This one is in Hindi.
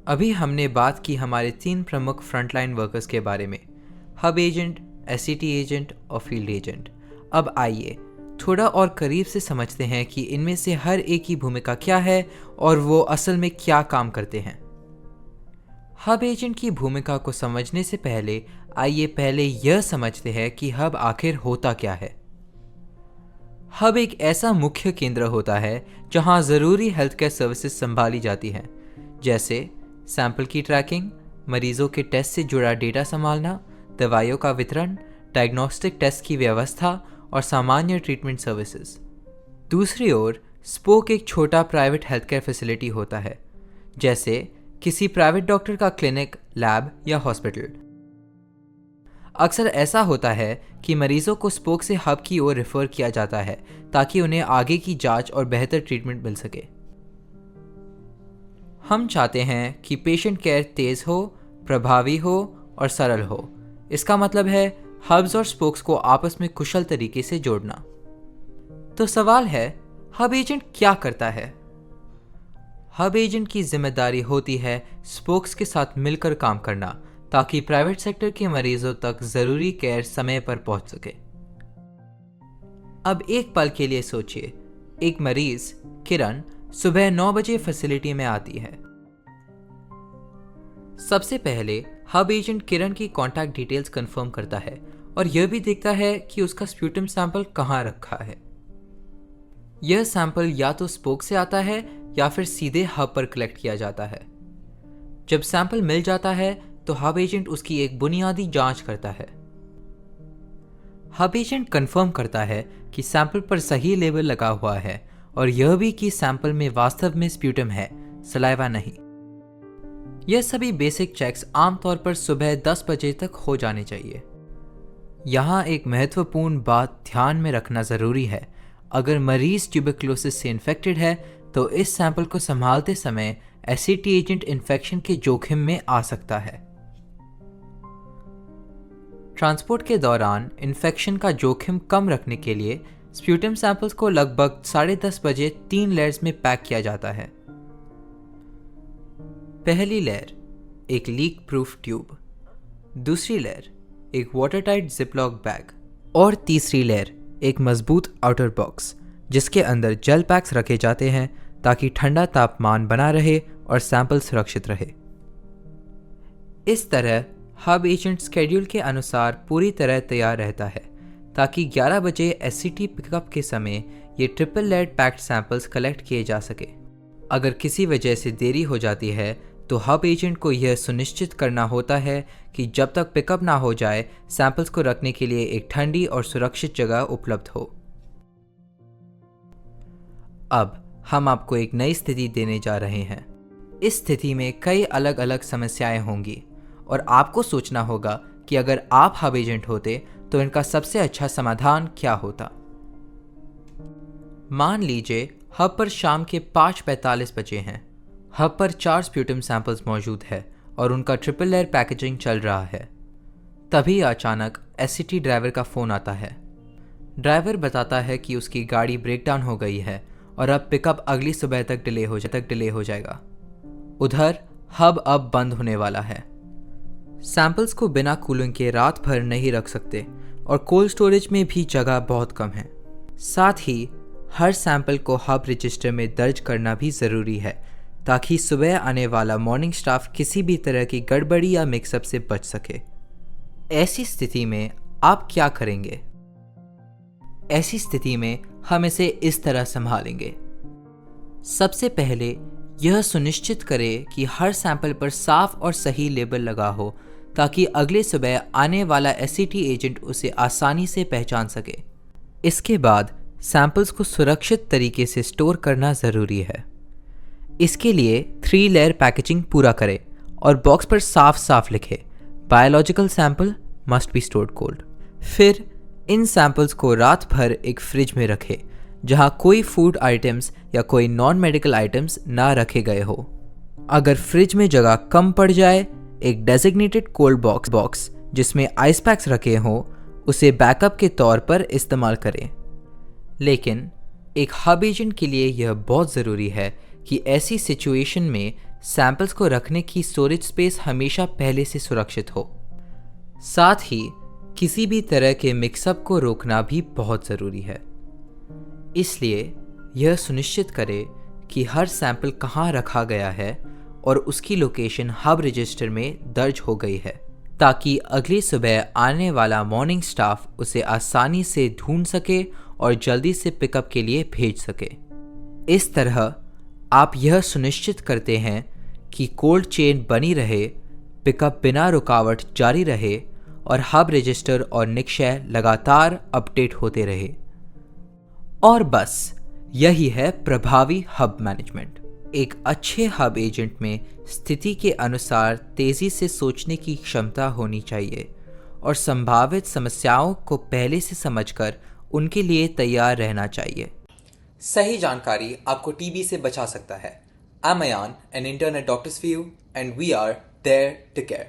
अभी हमने बात की हमारे 3 प्रमुख फ्रंटलाइन वर्कर्स के बारे में, हब एजेंट, एससीटी एजेंट और फील्ड एजेंट। अब आइए थोड़ा और करीब से समझते हैं कि इनमें से हर एक की भूमिका क्या है और वो असल में क्या काम करते हैं। हब एजेंट की भूमिका को समझने से पहले आइए पहले यह समझते हैं कि हब आखिर होता क्या है। हब एक ऐसा मुख्य केंद्र होता है जहां ज़रूरी हेल्थ केयर सर्विसेज संभाली जाती हैं, जैसे सैंपल की ट्रैकिंग, मरीजों के टेस्ट से जुड़ा डेटा संभालना, दवाइयों का वितरण, डायग्नोस्टिक टेस्ट की व्यवस्था और सामान्य ट्रीटमेंट सर्विसेज। दूसरी ओर स्पोक एक छोटा प्राइवेट हेल्थ केयर फैसिलिटी होता है, जैसे किसी प्राइवेट डॉक्टर का क्लिनिक, लैब या हॉस्पिटल। अक्सर ऐसा होता है कि मरीजों को स्पोक से हब की ओर रेफर किया जाता है ताकि उन्हें आगे की जांच और बेहतर ट्रीटमेंट मिल सके। हम चाहते हैं कि पेशेंट केयर तेज हो, प्रभावी हो और सरल हो। इसका मतलब है हब्स और स्पोक्स को आपस में कुशल तरीके से जोड़ना। तो सवाल है, हब एजेंट क्या करता है? हब एजेंट की जिम्मेदारी होती है स्पोक्स के साथ मिलकर काम करना ताकि प्राइवेट सेक्टर के मरीजों तक जरूरी केयर समय पर पहुंच सके। अब एक पल के लिए सोचिए, एक मरीज किरण सुबह 9 बजे फैसिलिटी में आती है। सबसे पहले हब एजेंट किरण की कॉन्टैक्ट डिटेल्स कंफर्म करता है और यह भी देखता है कि उसका स्प्यूटम सैंपल कहाँ रखा है। यह सैंपल या तो स्पोक से आता है या फिर सीधे हब पर कलेक्ट किया जाता है। जब सैंपल मिल जाता है तो हब एजेंट उसकी एक बुनियादी जांच करता है। हब एजेंट कंफर्म करता है कि सैंपल पर सही लेबल लगा हुआ है और यह भी कि सैंपल में वास्तव में स्प्यूटम है, सलाइवा नहीं। यह सभी बेसिक चेक्स आमतौर पर सुबह 10 बजे तक हो जाने चाहिए। यहाँ एक महत्वपूर्ण बात ध्यान में रखना जरूरी है, अगर मरीज ट्यूबरक्लोसिस से इन्फेक्टेड है तो इस सैंपल को संभालते समय एससीटी एजेंट इन्फेक्शन के जोखिम में आ सकता है। ट्रांसपोर्ट के दौरान इन्फेक्शन का जोखिम कम रखने के लिए स्प्यूटम सैंपल्स को लगभग 10:30 बजे 3 लेयर्स में पैक किया जाता है। पहली लेयर एक लीक प्रूफ ट्यूब, दूसरी लेयर एक वाटर टाइट जिपलॉक बैग और तीसरी लेयर एक मजबूत आउटर बॉक्स जिसके अंदर जेल पैक्स रखे जाते हैं ताकि ठंडा तापमान बना रहे और सैंपल सुरक्षित रहे। इस तरह हब एजेंट स्केड्यूल के अनुसार पूरी तरह तैयार रहता है ताकि 11 बजे एससीटी पिकअप के समय ये triple layered packed samples collect किए जा सके। अगर किसी वजह से देरी हो जाती है तो हब एजेंट को यह सुनिश्चित करना होता है कि जब तक पिकअप ना हो जाए सैंपल्स को रखने के लिए एक ठंडी और सुरक्षित जगह उपलब्ध हो। अब हम आपको एक नई स्थिति देने जा रहे हैं। इस स्थिति में कई अलग अलग समस्याएं होंगी और आपको सोचना होगा कि अगर आप हब एजेंट होते तो इनका सबसे अच्छा समाधान क्या होता। मान लीजिए हब पर शाम के 5:45 बजे हैं। हब पर 4 स्प्यूटम सैंपल्स मौजूद है और उनका ट्रिपल लेयर पैकेजिंग चल रहा है। तभी अचानक एससीटी ड्राइवर का फ़ोन आता है। ड्राइवर बताता है कि उसकी गाड़ी ब्रेकडाउन हो गई है और अब पिकअप अगली सुबह तक डिले हो जाएगा। उधर हब अब बंद होने वाला है। सैंपल्स को बिना कूलिंग के रात भर नहीं रख सकते और कोल्ड स्टोरेज में भी जगह बहुत कम है। साथ ही हर सैंपल को हब रजिस्टर में दर्ज करना भी ज़रूरी है ताकि सुबह आने वाला मॉर्निंग स्टाफ किसी भी तरह की गड़बड़ी या मिक्सअप से बच सके। ऐसी स्थिति में आप क्या करेंगे? ऐसी स्थिति में हम इसे इस तरह संभालेंगे। सबसे पहले यह सुनिश्चित करें कि हर सैंपल पर साफ और सही लेबल लगा हो ताकि अगले सुबह आने वाला एससीटी एजेंट उसे आसानी से पहचान सके। इसके बाद सैंपल्स को सुरक्षित तरीके से स्टोर करना ज़रूरी है। इसके लिए 3 लेयर पैकेजिंग पूरा करें और बॉक्स पर साफ साफ लिखे, biological sample must be stored cold. फिर इन सैंपल्स को रात भर एक फ्रिज में रखें जहां कोई फूड आइटम्स या कोई नॉन मेडिकल आइटम्स ना रखे गए हो। अगर फ्रिज में जगह कम पड़ जाए, एक डेजिग्नेटेड कोल्ड बॉक्स जिसमें आइस पैक्स रखे हों उसे बैकअप के तौर पर इस्तेमाल करें। लेकिन एक हब एजेंट के लिए यह बहुत ज़रूरी है कि ऐसी सिचुएशन में सैंपल्स को रखने की स्टोरेज स्पेस हमेशा पहले से सुरक्षित हो। साथ ही किसी भी तरह के मिक्सअप को रोकना भी बहुत ज़रूरी है। इसलिए यह सुनिश्चित करें कि हर सैंपल कहाँ रखा गया है और उसकी लोकेशन हब रजिस्टर में दर्ज हो गई है, ताकि अगली सुबह आने वाला मॉर्निंग स्टाफ उसे आसानी से ढूंढ सके और जल्दी से पिकअप के लिए भेज सके। इस तरह आप यह सुनिश्चित करते हैं कि कोल्ड चेन बनी रहे, पिकअप बिना रुकावट जारी रहे और हब रजिस्टर और निक्षय लगातार अपडेट होते रहे। और बस यही है प्रभावी हब मैनेजमेंट। एक अच्छे हब एजेंट में स्थिति के अनुसार तेजी से सोचने की क्षमता होनी चाहिए और संभावित समस्याओं को पहले से समझकर उनके लिए तैयार रहना चाहिए। सही जानकारी आपको टीबी से बचा सकता है। I'm Ayan, an intern at Doctors for You, and we are there to care.